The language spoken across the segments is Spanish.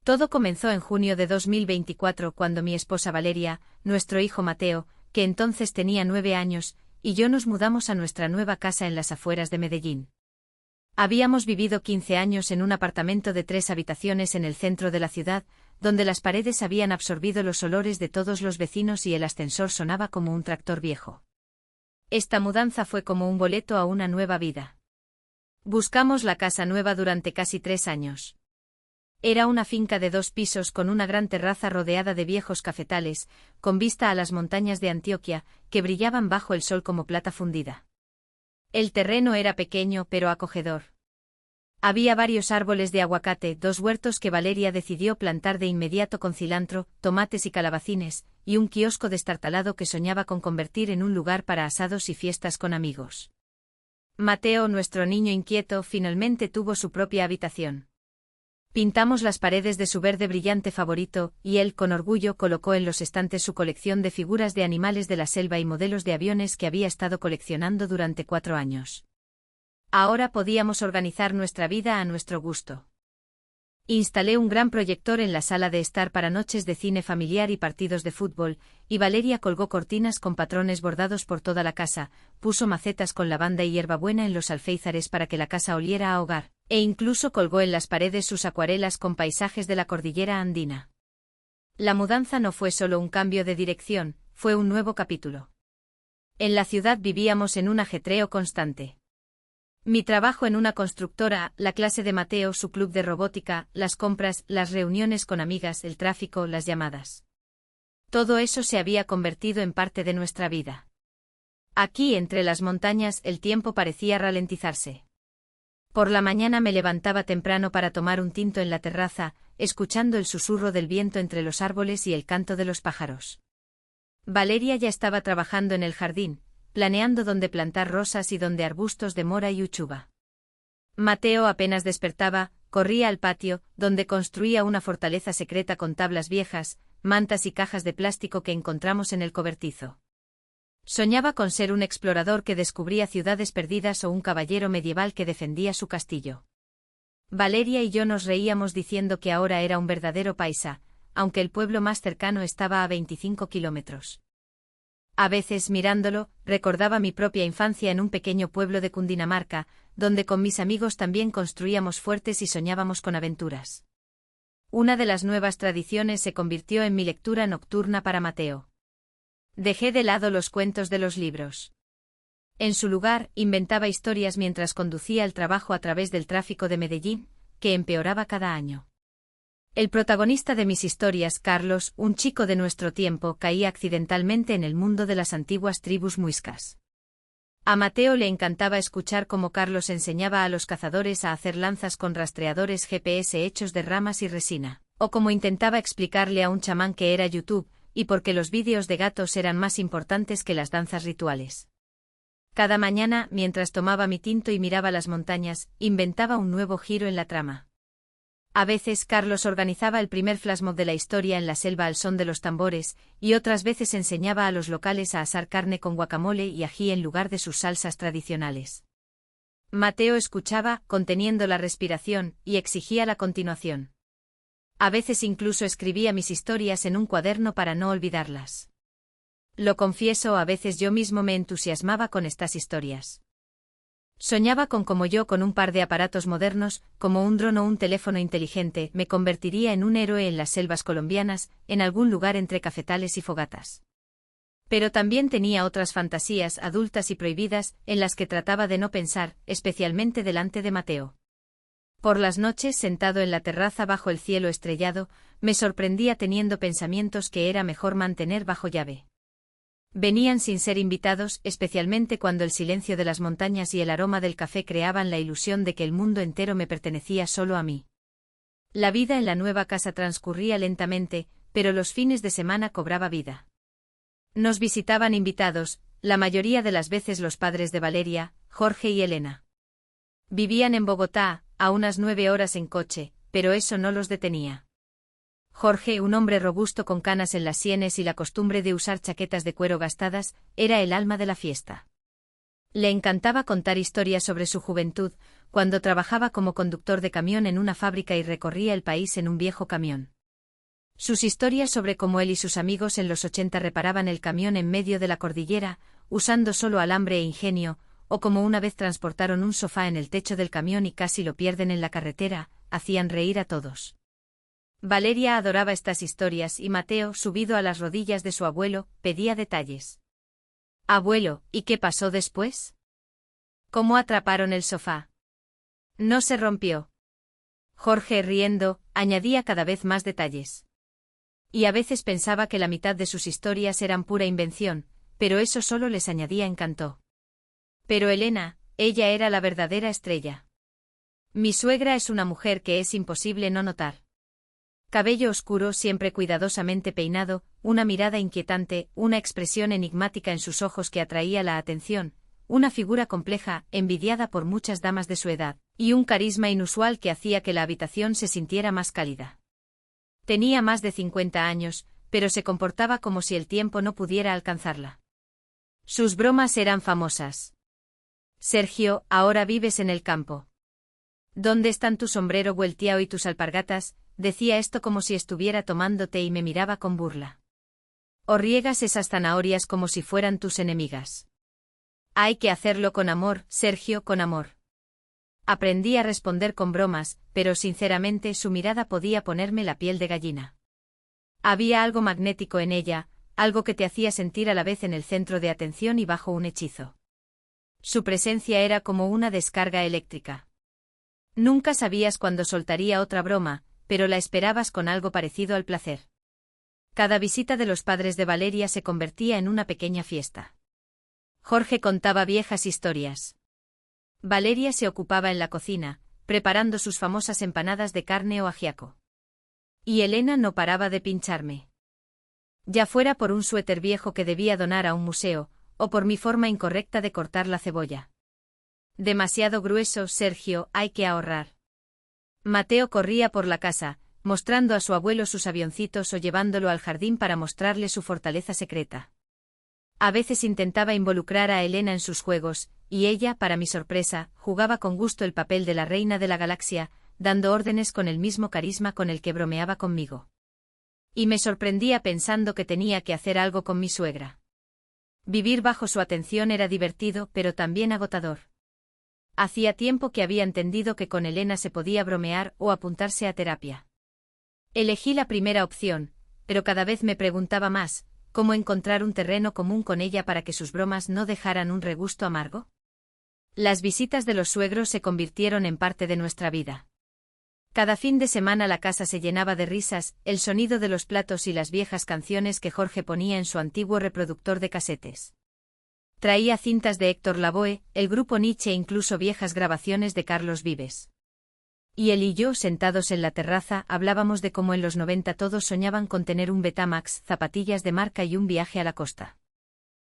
Todo comenzó en junio de 2024 cuando mi esposa Valeria, nuestro hijo Mateo, que entonces tenía 9 años, y yo nos mudamos a nuestra nueva casa en las afueras de Medellín. Habíamos vivido 15 años en un apartamento de 3 habitaciones en el centro de la ciudad, donde las paredes habían absorbido los olores de todos los vecinos y el ascensor sonaba como un tractor viejo. Esta mudanza fue como un boleto a una nueva vida. Buscamos la casa nueva durante casi 3 años. Era una finca de 2 pisos con una gran terraza rodeada de viejos cafetales, con vista a las montañas de Antioquia, que brillaban bajo el sol como plata fundida. El terreno era pequeño pero acogedor. Había varios árboles de aguacate, 2 huertos que Valeria decidió plantar de inmediato con cilantro, tomates y calabacines, y un kiosco destartalado que soñaba con convertir en un lugar para asados y fiestas con amigos. Mateo, nuestro niño inquieto, finalmente tuvo su propia habitación. Pintamos las paredes de su verde brillante favorito, y él, con orgullo, colocó en los estantes su colección de figuras de animales de la selva y modelos de aviones que había estado coleccionando durante 4 años. Ahora podíamos organizar nuestra vida a nuestro gusto. Instalé un gran proyector en la sala de estar para noches de cine familiar y partidos de fútbol, y Valeria colgó cortinas con patrones bordados por toda la casa, puso macetas con lavanda y hierbabuena en los alféizares para que la casa oliera a hogar, e incluso colgó en las paredes sus acuarelas con paisajes de la cordillera andina. La mudanza no fue solo un cambio de dirección, fue un nuevo capítulo. En la ciudad vivíamos en un ajetreo constante. Mi trabajo en una constructora, la clase de Mateo, su club de robótica, las compras, las reuniones con amigas, el tráfico, las llamadas. Todo eso se había convertido en parte de nuestra vida. Aquí, entre las montañas, el tiempo parecía ralentizarse. Por la mañana me levantaba temprano para tomar un tinto en la terraza, escuchando el susurro del viento entre los árboles y el canto de los pájaros. Valeria ya estaba trabajando en el jardín, planeando dónde plantar rosas y dónde arbustos de mora y uchuva. Mateo apenas despertaba, corría al patio, donde construía una fortaleza secreta con tablas viejas, mantas y cajas de plástico que encontramos en el cobertizo. Soñaba con ser un explorador que descubría ciudades perdidas o un caballero medieval que defendía su castillo. Valeria y yo nos reíamos diciendo que ahora era un verdadero paisa, aunque el pueblo más cercano estaba a 25 kilómetros. A veces, mirándolo, recordaba mi propia infancia en un pequeño pueblo de Cundinamarca, donde con mis amigos también construíamos fuertes y soñábamos con aventuras. Una de las nuevas tradiciones se convirtió en mi lectura nocturna para Mateo. Dejé de lado los cuentos de los libros. En su lugar, inventaba historias mientras conducía el trabajo a través del tráfico de Medellín, que empeoraba cada año. El protagonista de mis historias, Carlos, un chico de nuestro tiempo, caía accidentalmente en el mundo de las antiguas tribus muiscas. A Mateo le encantaba escuchar cómo Carlos enseñaba a los cazadores a hacer lanzas con rastreadores GPS hechos de ramas y resina, o cómo intentaba explicarle a un chamán que era YouTube, y por qué los vídeos de gatos eran más importantes que las danzas rituales. Cada mañana, mientras tomaba mi tinto y miraba las montañas, inventaba un nuevo giro en la trama. A veces Carlos organizaba el primer flashmob de la historia en la selva al son de los tambores, y otras veces enseñaba a los locales a asar carne con guacamole y ají en lugar de sus salsas tradicionales. Mateo escuchaba, conteniendo la respiración, y exigía la continuación. A veces incluso escribía mis historias en un cuaderno para no olvidarlas. Lo confieso, a veces yo mismo me entusiasmaba con estas historias. Soñaba con cómo yo, con un par de aparatos modernos, como un dron o un teléfono inteligente, me convertiría en un héroe en las selvas colombianas, en algún lugar entre cafetales y fogatas. Pero también tenía otras fantasías adultas y prohibidas, en las que trataba de no pensar, especialmente delante de Mateo. Por las noches, sentado en la terraza bajo el cielo estrellado, me sorprendía teniendo pensamientos que era mejor mantener bajo llave. Venían sin ser invitados, especialmente cuando el silencio de las montañas y el aroma del café creaban la ilusión de que el mundo entero me pertenecía solo a mí. La vida en la nueva casa transcurría lentamente, pero los fines de semana cobraba vida. Nos visitaban invitados, la mayoría de las veces los padres de Valeria, Jorge y Elena. Vivían en Bogotá, a unas 9 horas en coche, pero eso no los detenía. Jorge, un hombre robusto con canas en las sienes y la costumbre de usar chaquetas de cuero gastadas, era el alma de la fiesta. Le encantaba contar historias sobre su juventud, cuando trabajaba como conductor de camión en una fábrica y recorría el país en un viejo camión. Sus historias sobre cómo él y sus amigos en los 80 reparaban el camión en medio de la cordillera, usando solo alambre e ingenio, o como una vez transportaron un sofá en el techo del camión y casi lo pierden en la carretera, hacían reír a todos. Valeria adoraba estas historias y Mateo, subido a las rodillas de su abuelo, pedía detalles. «Abuelo, ¿y qué pasó después? ¿Cómo atraparon el sofá? No se rompió». Jorge, riendo, añadía cada vez más detalles. Y a veces pensaba que la mitad de sus historias eran pura invención, pero eso solo les añadía encanto. Pero Elena, ella era la verdadera estrella. Mi suegra es una mujer que es imposible no notar. Cabello oscuro siempre cuidadosamente peinado, una mirada inquietante, una expresión enigmática en sus ojos que atraía la atención, una figura compleja, envidiada por muchas damas de su edad, y un carisma inusual que hacía que la habitación se sintiera más cálida. Tenía más de 50 años, pero se comportaba como si el tiempo no pudiera alcanzarla. Sus bromas eran famosas. «Sergio, ahora vives en el campo. ¿Dónde están tu sombrero vuelteado y tus alpargatas?», decía esto como si estuviera tomando té y me miraba con burla. «O riegas esas zanahorias como si fueran tus enemigas». «Hay que hacerlo con amor, Sergio, con amor». Aprendí a responder con bromas, pero sinceramente su mirada podía ponerme la piel de gallina. Había algo magnético en ella, algo que te hacía sentir a la vez en el centro de atención y bajo un hechizo. Su presencia era como una descarga eléctrica. Nunca sabías cuándo soltaría otra broma, pero la esperabas con algo parecido al placer. Cada visita de los padres de Valeria se convertía en una pequeña fiesta. Jorge contaba viejas historias. Valeria se ocupaba en la cocina, preparando sus famosas empanadas de carne o ajiaco. Y Elena no paraba de pincharme. Ya fuera por un suéter viejo que debía donar a un museo, o por mi forma incorrecta de cortar la cebolla. «Demasiado grueso, Sergio, hay que ahorrar». Mateo corría por la casa, mostrando a su abuelo sus avioncitos o llevándolo al jardín para mostrarle su fortaleza secreta. A veces intentaba involucrar a Elena en sus juegos, y ella, para mi sorpresa, jugaba con gusto el papel de la reina de la galaxia, dando órdenes con el mismo carisma con el que bromeaba conmigo. Y me sorprendía pensando que tenía que hacer algo con mi suegra. Vivir bajo su atención era divertido, pero también agotador. Hacía tiempo que había entendido que con Elena se podía bromear o apuntarse a terapia. Elegí la primera opción, pero cada vez me preguntaba más, ¿cómo encontrar un terreno común con ella para que sus bromas no dejaran un regusto amargo? Las visitas de los suegros se convirtieron en parte de nuestra vida. Cada fin de semana la casa se llenaba de risas, el sonido de los platos y las viejas canciones que Jorge ponía en su antiguo reproductor de casetes. Traía cintas de Héctor Lavoe, el grupo Nietzsche e incluso viejas grabaciones de Carlos Vives. Y él y yo, sentados en la terraza, hablábamos de cómo en los 90 todos soñaban con tener un Betamax, zapatillas de marca y un viaje a la costa.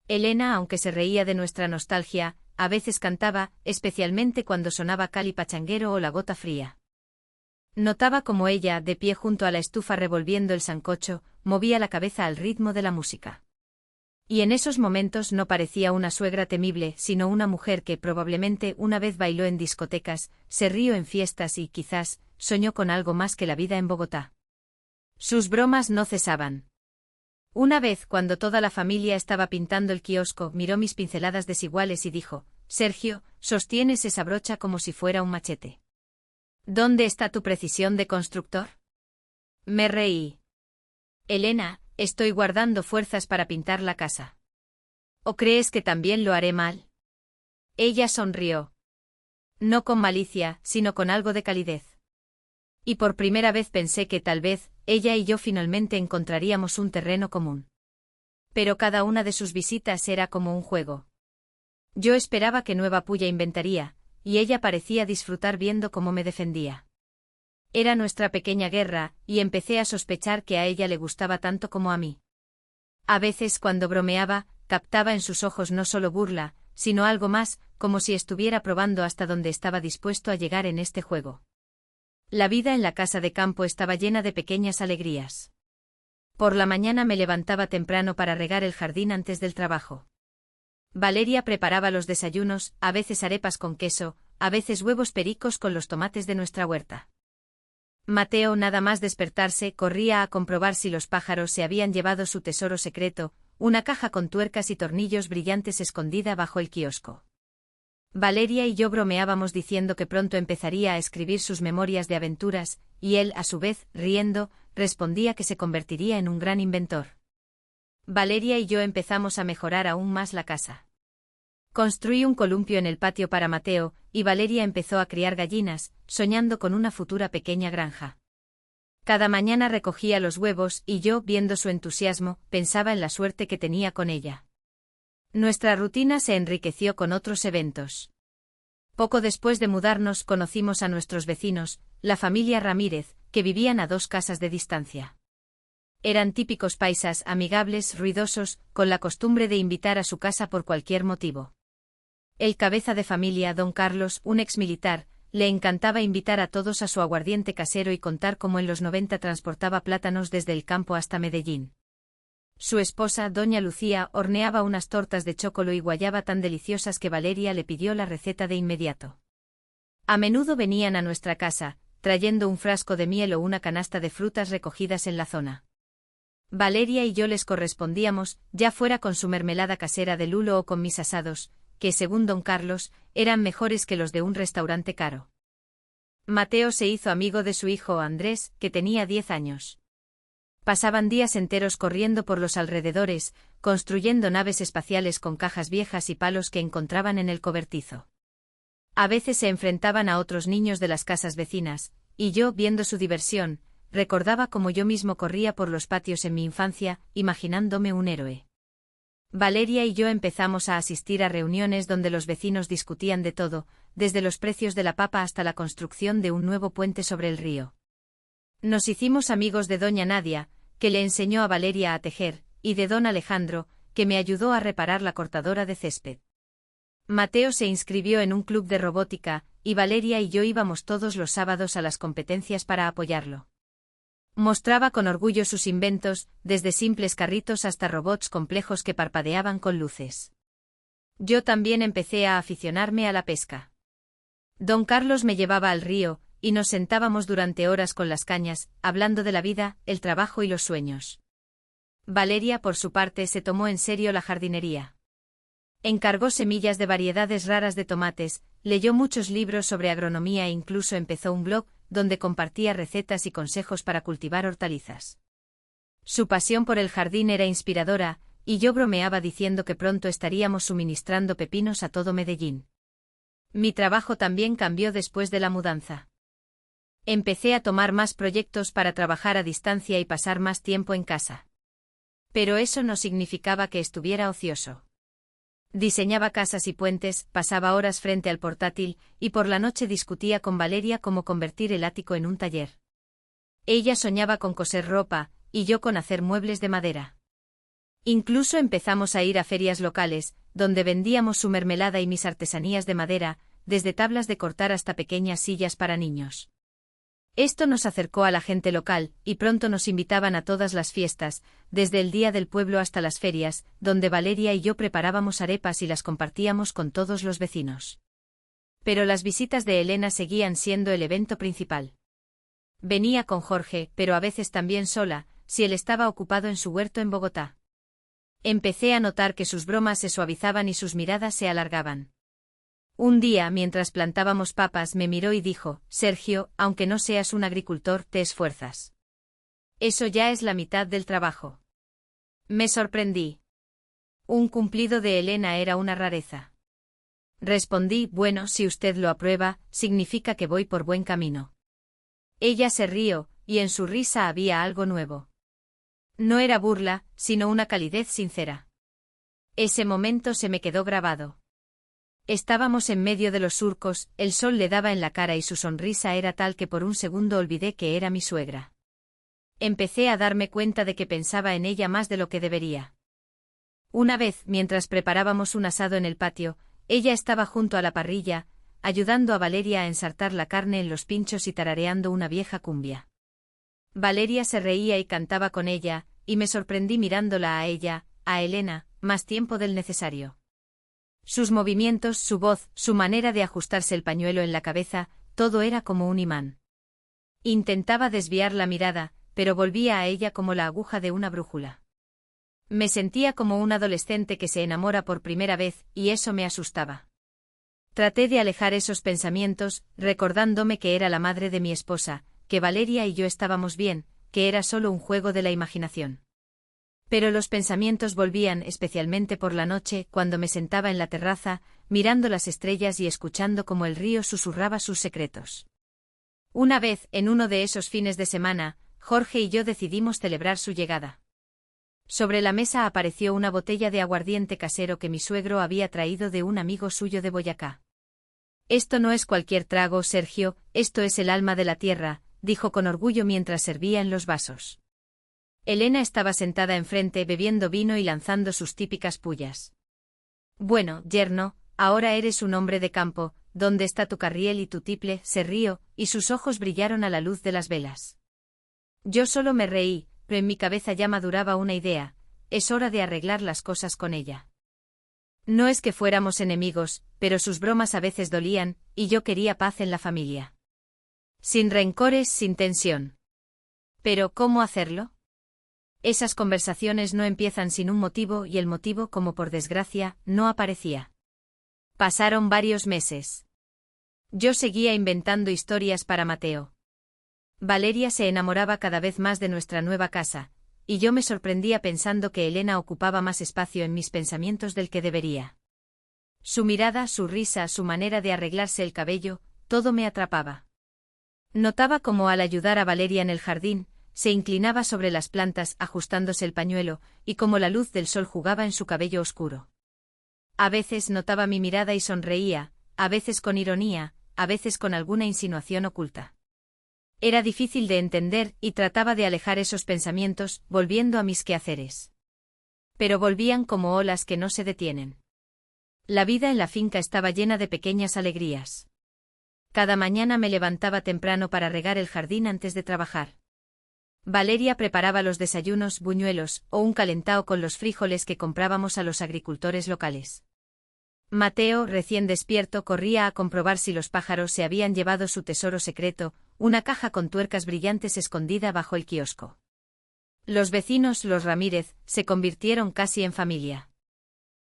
Elena, aunque se reía de nuestra nostalgia, a veces cantaba, especialmente cuando sonaba Cali Pachanguero o La Gota Fría. Notaba como ella, de pie junto a la estufa revolviendo el sancocho, movía la cabeza al ritmo de la música. Y en esos momentos no parecía una suegra temible, sino una mujer que probablemente una vez bailó en discotecas, se rió en fiestas y, quizás, soñó con algo más que la vida en Bogotá. Sus bromas no cesaban. Una vez, cuando toda la familia estaba pintando el kiosco, miró mis pinceladas desiguales y dijo: «Sergio, sostienes esa brocha como si fuera un machete. ¿Dónde está tu precisión de constructor?». Me reí. «Elena, estoy guardando fuerzas para pintar la casa». «¿O crees que también lo haré mal?». Ella sonrió. No con malicia, sino con algo de calidez. Y por primera vez pensé que tal vez, ella y yo finalmente encontraríamos un terreno común. Pero cada una de sus visitas era como un juego. Yo esperaba qué nueva puya inventaría, y ella parecía disfrutar viendo cómo me defendía. Era nuestra pequeña guerra, y empecé a sospechar que a ella le gustaba tanto como a mí. A veces, cuando bromeaba, captaba en sus ojos no solo burla, sino algo más, como si estuviera probando hasta dónde estaba dispuesto a llegar en este juego. La vida en la casa de campo estaba llena de pequeñas alegrías. Por la mañana me levantaba temprano para regar el jardín antes del trabajo. Valeria preparaba los desayunos, a veces arepas con queso, a veces huevos pericos con los tomates de nuestra huerta. Mateo, nada más despertarse, corría a comprobar si los pájaros se habían llevado su tesoro secreto, una caja con tuercas y tornillos brillantes escondida bajo el kiosco. Valeria y yo bromeábamos diciendo que pronto empezaría a escribir sus memorias de aventuras, y él, a su vez, riendo, respondía que se convertiría en un gran inventor. Valeria y yo empezamos a mejorar aún más la casa. Construí un columpio en el patio para Mateo, y Valeria empezó a criar gallinas, soñando con una futura pequeña granja. Cada mañana recogía los huevos y yo, viendo su entusiasmo, pensaba en la suerte que tenía con ella. Nuestra rutina se enriqueció con otros eventos. Poco después de mudarnos conocimos a nuestros vecinos, la familia Ramírez, que vivían a 2 casas de distancia. Eran típicos paisas, amigables, ruidosos, con la costumbre de invitar a su casa por cualquier motivo. El cabeza de familia, don Carlos, un exmilitar, le encantaba invitar a todos a su aguardiente casero y contar cómo en los 90 transportaba plátanos desde el campo hasta Medellín. Su esposa, doña Lucía, horneaba unas tortas de chocolo y guayaba tan deliciosas que Valeria le pidió la receta de inmediato. A menudo venían a nuestra casa, trayendo un frasco de miel o una canasta de frutas recogidas en la zona. Valeria y yo les correspondíamos, ya fuera con su mermelada casera de lulo o con mis asados, que, según don Carlos, eran mejores que los de un restaurante caro. Mateo se hizo amigo de su hijo Andrés, que tenía 10 años. Pasaban días enteros corriendo por los alrededores, construyendo naves espaciales con cajas viejas y palos que encontraban en el cobertizo. A veces se enfrentaban a otros niños de las casas vecinas, y yo, viendo su diversión, recordaba cómo yo mismo corría por los patios en mi infancia, imaginándome un héroe. Valeria y yo empezamos a asistir a reuniones donde los vecinos discutían de todo, desde los precios de la papa hasta la construcción de un nuevo puente sobre el río. Nos hicimos amigos de doña Nadia, que le enseñó a Valeria a tejer, y de don Alejandro, que me ayudó a reparar la cortadora de césped. Mateo se inscribió en un club de robótica, y Valeria y yo íbamos todos los sábados a las competencias para apoyarlo. Mostraba con orgullo sus inventos, desde simples carritos hasta robots complejos que parpadeaban con luces. Yo también empecé a aficionarme a la pesca. Don Carlos me llevaba al río, y nos sentábamos durante horas con las cañas, hablando de la vida, el trabajo y los sueños. Valeria, por su parte, se tomó en serio la jardinería. Encargó semillas de variedades raras de tomates, leyó muchos libros sobre agronomía e incluso empezó un blog, donde compartía recetas y consejos para cultivar hortalizas. Su pasión por el jardín era inspiradora, y yo bromeaba diciendo que pronto estaríamos suministrando pepinos a todo Medellín. Mi trabajo también cambió después de la mudanza. Empecé a tomar más proyectos para trabajar a distancia y pasar más tiempo en casa. Pero eso no significaba que estuviera ocioso. Diseñaba casas y puentes, pasaba horas frente al portátil, y por la noche discutía con Valeria cómo convertir el ático en un taller. Ella soñaba con coser ropa, y yo con hacer muebles de madera. Incluso empezamos a ir a ferias locales, donde vendíamos su mermelada y mis artesanías de madera, desde tablas de cortar hasta pequeñas sillas para niños. Esto nos acercó a la gente local, y pronto nos invitaban a todas las fiestas, desde el Día del Pueblo hasta las ferias, donde Valeria y yo preparábamos arepas y las compartíamos con todos los vecinos. Pero las visitas de Elena seguían siendo el evento principal. Venía con Jorge, pero a veces también sola, si él estaba ocupado en su huerto en Bogotá. Empecé a notar que sus bromas se suavizaban y sus miradas se alargaban. Un día, mientras plantábamos papas, me miró y dijo: Sergio, aunque no seas un agricultor, te esfuerzas. Eso ya es la mitad del trabajo. Me sorprendí. Un cumplido de Elena era una rareza. Respondí: bueno, si usted lo aprueba, significa que voy por buen camino. Ella se rió, y en su risa había algo nuevo. No era burla, sino una calidez sincera. Ese momento se me quedó grabado. Estábamos en medio de los surcos, el sol le daba en la cara y su sonrisa era tal que por un segundo olvidé que era mi suegra. Empecé a darme cuenta de que pensaba en ella más de lo que debería. Una vez, mientras preparábamos un asado en el patio, ella estaba junto a la parrilla, ayudando a Valeria a ensartar la carne en los pinchos y tarareando una vieja cumbia. Valeria se reía y cantaba con ella, y me sorprendí mirándola a ella, a Elena, más tiempo del necesario. Sus movimientos, su voz, su manera de ajustarse el pañuelo en la cabeza, todo era como un imán. Intentaba desviar la mirada, pero volvía a ella como la aguja de una brújula. Me sentía como un adolescente que se enamora por primera vez, y eso me asustaba. Traté de alejar esos pensamientos, recordándome que era la madre de mi esposa, que Valeria y yo estábamos bien, que era solo un juego de la imaginación. Pero los pensamientos volvían, especialmente por la noche, cuando me sentaba en la terraza, mirando las estrellas y escuchando cómo el río susurraba sus secretos. Una vez, en uno de esos fines de semana, Jorge y yo decidimos celebrar su llegada. Sobre la mesa apareció una botella de aguardiente casero que mi suegro había traído de un amigo suyo de Boyacá. «Esto no es cualquier trago, Sergio, esto es el alma de la tierra», dijo con orgullo mientras servía en los vasos. Elena estaba sentada enfrente bebiendo vino y lanzando sus típicas pullas. «Bueno, yerno, ahora eres un hombre de campo, ¿dónde está tu carriel y tu tiple?», se rió, y sus ojos brillaron a la luz de las velas. Yo solo me reí, pero en mi cabeza ya maduraba una idea: es hora de arreglar las cosas con ella. No es que fuéramos enemigos, pero sus bromas a veces dolían, y yo quería paz en la familia. Sin rencores, sin tensión. Pero, ¿cómo hacerlo? Esas conversaciones no empiezan sin un motivo y el motivo, como por desgracia, no aparecía. Pasaron varios meses. Yo seguía inventando historias para Mateo. Valeria se enamoraba cada vez más de nuestra nueva casa, y yo me sorprendía pensando que Elena ocupaba más espacio en mis pensamientos del que debería. Su mirada, su risa, su manera de arreglarse el cabello, todo me atrapaba. Notaba cómo al ayudar a Valeria en el jardín, se inclinaba sobre las plantas ajustándose el pañuelo, y cómo la luz del sol jugaba en su cabello oscuro. A veces notaba mi mirada y sonreía, a veces con ironía, a veces con alguna insinuación oculta. Era difícil de entender y trataba de alejar esos pensamientos, volviendo a mis quehaceres. Pero volvían como olas que no se detienen. La vida en la finca estaba llena de pequeñas alegrías. Cada mañana me levantaba temprano para regar el jardín antes de trabajar. Valeria preparaba los desayunos, buñuelos o un calentao con los frijoles que comprábamos a los agricultores locales. Mateo, recién despierto, corría a comprobar si los pájaros se habían llevado su tesoro secreto, una caja con tuercas brillantes escondida bajo el kiosco. Los vecinos, los Ramírez, se convirtieron casi en familia.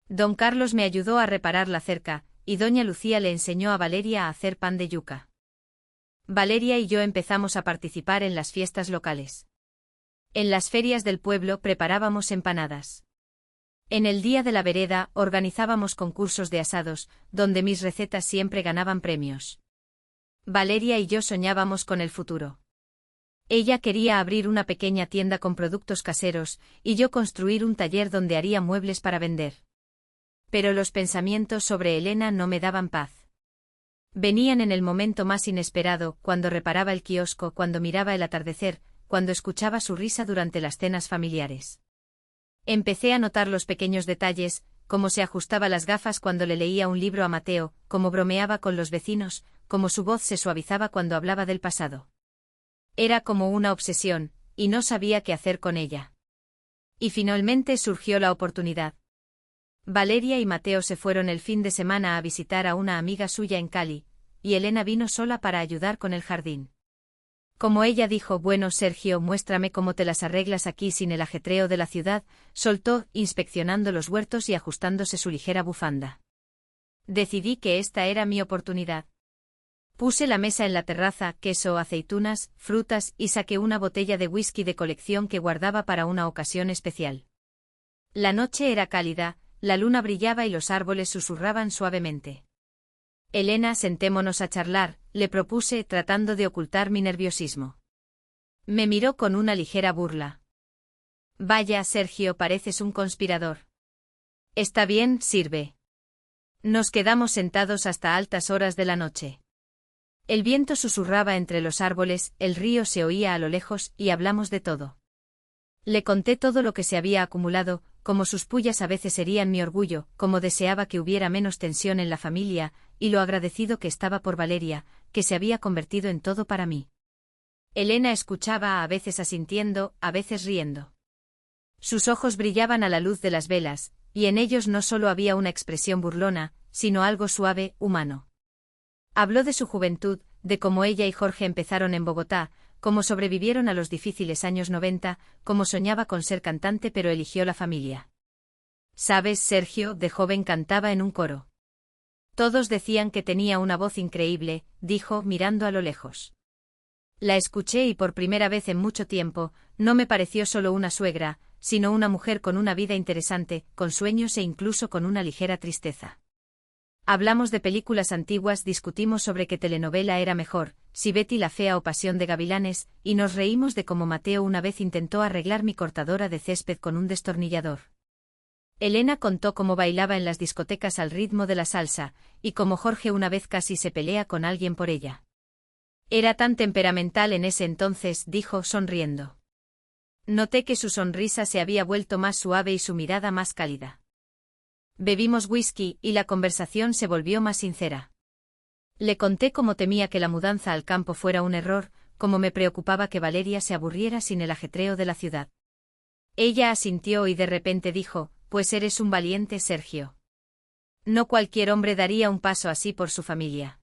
Don Carlos me ayudó a reparar la cerca, y doña Lucía le enseñó a Valeria a hacer pan de yuca. Valeria y yo empezamos a participar en las fiestas locales. En las ferias del pueblo preparábamos empanadas. En el día de la vereda organizábamos concursos de asados, donde mis recetas siempre ganaban premios. Valeria y yo soñábamos con el futuro. Ella quería abrir una pequeña tienda con productos caseros, y yo construir un taller donde haría muebles para vender. Pero los pensamientos sobre Elena no me daban paz. Venían en el momento más inesperado, cuando reparaba el kiosco, cuando miraba el atardecer, cuando escuchaba su risa durante las cenas familiares. Empecé a notar los pequeños detalles, cómo se ajustaba las gafas cuando le leía un libro a Mateo, cómo bromeaba con los vecinos, cómo su voz se suavizaba cuando hablaba del pasado. Era como una obsesión, y no sabía qué hacer con ella. Y finalmente surgió la oportunidad. Valeria y Mateo se fueron el fin de semana a visitar a una amiga suya en Cali, y Elena vino sola para ayudar con el jardín. Como ella dijo: «Bueno, Sergio, muéstrame cómo te las arreglas aquí sin el ajetreo de la ciudad», soltó, inspeccionando los huertos y ajustándose su ligera bufanda. Decidí que esta era mi oportunidad. Puse la mesa en la terraza, queso, aceitunas, frutas, y saqué una botella de whisky de colección que guardaba para una ocasión especial. La noche era cálida, la luna brillaba y los árboles susurraban suavemente. «Elena, sentémonos a charlar», le propuse, tratando de ocultar mi nerviosismo. Me miró con una ligera burla. «Vaya, Sergio, pareces un conspirador». «Está bien, sirve». Nos quedamos sentados hasta altas horas de la noche. El viento susurraba entre los árboles, el río se oía a lo lejos, y hablamos de todo. Le conté todo lo que se había acumulado, como sus pullas a veces herían mi orgullo, como deseaba que hubiera menos tensión en la familia, y lo agradecido que estaba por Valeria, que se había convertido en todo para mí. Elena escuchaba, a veces asintiendo, a veces riendo. Sus ojos brillaban a la luz de las velas, y en ellos no solo había una expresión burlona, sino algo suave, humano. Habló de su juventud, de cómo ella y Jorge empezaron en Bogotá, cómo sobrevivieron a los difíciles años 90, cómo soñaba con ser cantante pero eligió la familia. ¿Sabes, Sergio? De joven cantaba en un coro. Todos decían que tenía una voz increíble, dijo, mirando a lo lejos. La escuché y por primera vez en mucho tiempo, no me pareció solo una suegra, sino una mujer con una vida interesante, con sueños e incluso con una ligera tristeza. Hablamos de películas antiguas, discutimos sobre qué telenovela era mejor, si Betty la Fea o Pasión de Gavilanes, y nos reímos de cómo Mateo una vez intentó arreglar mi cortadora de césped con un destornillador. Elena contó cómo bailaba en las discotecas al ritmo de la salsa, y cómo Jorge una vez casi se pelea con alguien por ella. Era tan temperamental en ese entonces, dijo sonriendo. Noté que su sonrisa se había vuelto más suave y su mirada más cálida. Bebimos whisky y la conversación se volvió más sincera. Le conté cómo temía que la mudanza al campo fuera un error, cómo me preocupaba que Valeria se aburriera sin el ajetreo de la ciudad. Ella asintió y de repente dijo, pues eres un valiente, Sergio. No cualquier hombre daría un paso así por su familia.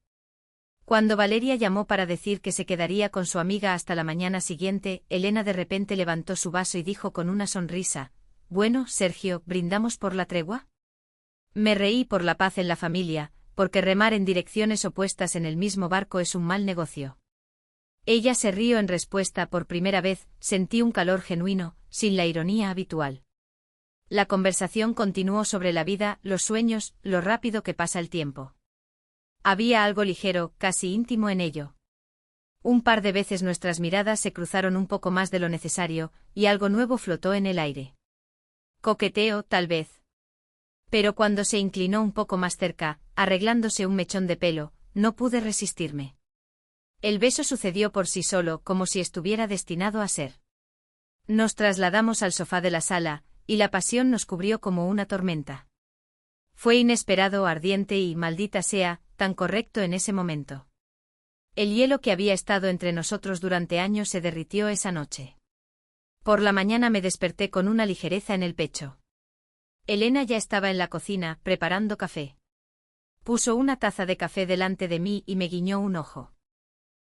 Cuando Valeria llamó para decir que se quedaría con su amiga hasta la mañana siguiente, Elena de repente levantó su vaso y dijo con una sonrisa, bueno, Sergio, ¿brindamos por la tregua? Me reí por la paz en la familia, porque remar en direcciones opuestas en el mismo barco es un mal negocio. Ella se rió en respuesta por primera vez, sentí un calor genuino, sin la ironía habitual. La conversación continuó sobre la vida, los sueños, lo rápido que pasa el tiempo. Había algo ligero, casi íntimo en ello. Un par de veces nuestras miradas se cruzaron un poco más de lo necesario, y algo nuevo flotó en el aire. Coqueteo, tal vez. Pero cuando se inclinó un poco más cerca, arreglándose un mechón de pelo, no pude resistirme. El beso sucedió por sí solo, como si estuviera destinado a ser. Nos trasladamos al sofá de la sala, y la pasión nos cubrió como una tormenta. Fue inesperado, ardiente y, maldita sea, tan correcto en ese momento. El hielo que había estado entre nosotros durante años se derritió esa noche. Por la mañana me desperté con una ligereza en el pecho. Elena ya estaba en la cocina, preparando café. Puso una taza de café delante de mí y me guiñó un ojo.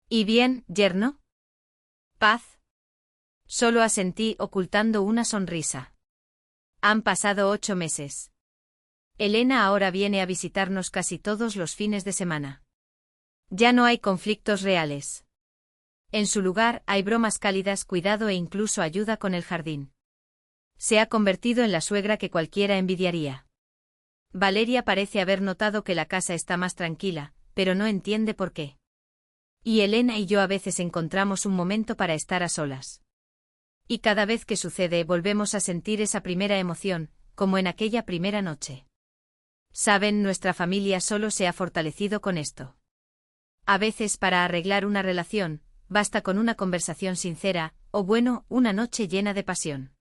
¿Y bien, yerno? ¿Paz? Solo asentí, ocultando una sonrisa. Han pasado 8 meses. Elena ahora viene a visitarnos casi todos los fines de semana. Ya no hay conflictos reales. En su lugar, hay bromas cálidas, cuidado e incluso ayuda con el jardín. Se ha convertido en la suegra que cualquiera envidiaría. Valeria parece haber notado que la casa está más tranquila, pero no entiende por qué. Y Elena y yo a veces encontramos un momento para estar a solas. Y cada vez que sucede volvemos a sentir esa primera emoción, como en aquella primera noche. Saben, nuestra familia solo se ha fortalecido con esto. A veces para arreglar una relación, basta con una conversación sincera, o bueno, una noche llena de pasión.